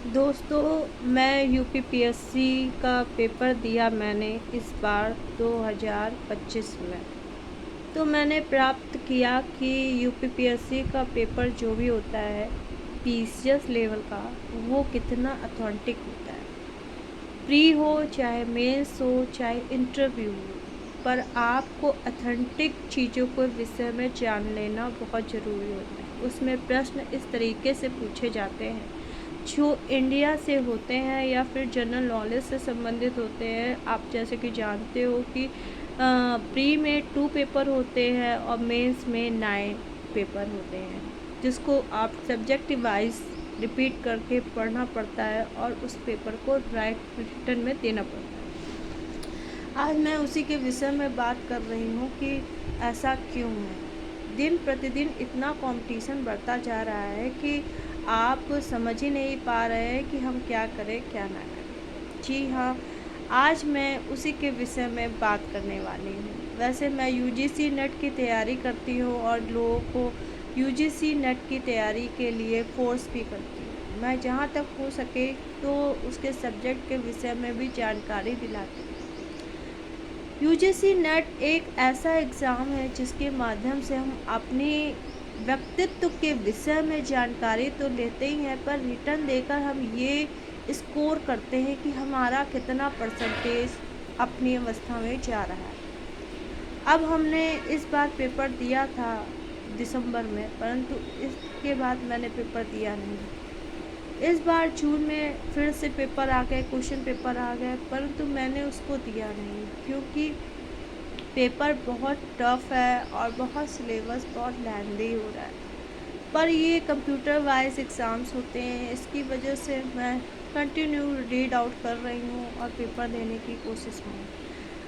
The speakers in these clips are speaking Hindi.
दोस्तों, मैं यूपीपीएससी का पेपर दिया मैंने इस बार 2025 में। तो मैंने प्राप्त किया कि यूपीपीएससी का पेपर जो भी होता है पीसीएस लेवल का, वो कितना ऑथेंटिक होता है। प्री हो चाहे मेंस हो चाहे इंटरव्यू हो, पर आपको ऑथेंटिक चीज़ों के विषय में जान लेना बहुत ज़रूरी होता है। उसमें प्रश्न इस तरीके से पूछे जाते हैं जो इंडिया से होते हैं या फिर जनरल नॉलेज से संबंधित होते हैं। आप जैसे कि जानते हो कि प्री में 2 पेपर होते हैं और मेंस में 9 पेपर होते हैं, जिसको आप सब्जेक्ट वाइज रिपीट करके पढ़ना पड़ता है और उस पेपर को रिटन में देना पड़ता है। आज मैं उसी के विषय में बात कर रही हूँ कि ऐसा क्यों है। दिन प्रतिदिन इतना कंपटीशन बढ़ता जा रहा है कि आप समझ ही नहीं पा रहे हैं कि हम क्या करें क्या ना करें। जी हाँ, आज मैं उसी के विषय में बात करने वाली हूँ। वैसे मैं यूजीसी नेट की तैयारी करती हूँ और लोगों को यूजीसी नेट की तैयारी के लिए फ़ोर्स भी करती हूँ। मैं जहाँ तक हो सके तो उसके सब्जेक्ट के विषय में भी जानकारी दिलाती हूँ। यूजीसी नेट एक ऐसा एग्ज़ाम है जिसके माध्यम से हम अपनी व्यक्तित्व के विषय में जानकारी तो लेते ही हैं, पर रिटर्न देकर हम ये स्कोर करते हैं कि हमारा कितना परसेंटेज अपनी अवस्था में जा रहा है। अब हमने इस बार पेपर दिया था दिसंबर में, परंतु इसके बाद मैंने पेपर दिया नहीं। इस बार जून में फिर से पेपर आ गए, क्वेश्चन पेपर आ गए, परंतु मैंने उसको दिया नहीं क्योंकि पेपर बहुत टफ है और बहुत सिलेबस बहुत लेंदी हो रहा है। पर ये कंप्यूटर वाइज एग्ज़ाम्स होते हैं, इसकी वजह से मैं कंटिन्यू रीड आउट कर रही हूँ और पेपर देने की कोशिश में हूँ।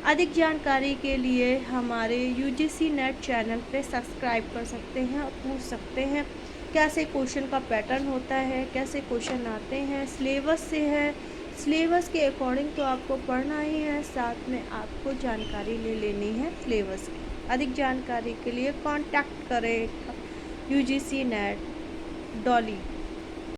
अधिक जानकारी के लिए हमारे यूजीसी नेट चैनल पे सब्सक्राइब कर सकते हैं और पूछ सकते हैं कैसे क्वेश्चन का पैटर्न होता है, कैसे क्वेश्चन आते हैं, सिलेबस से है। सिलेबस के अकॉर्डिंग तो आपको पढ़ना ही है, साथ में आपको जानकारी ले लेनी है सिलेबस की। अधिक जानकारी के लिए कांटेक्ट करें यूजीसी नेट डॉली।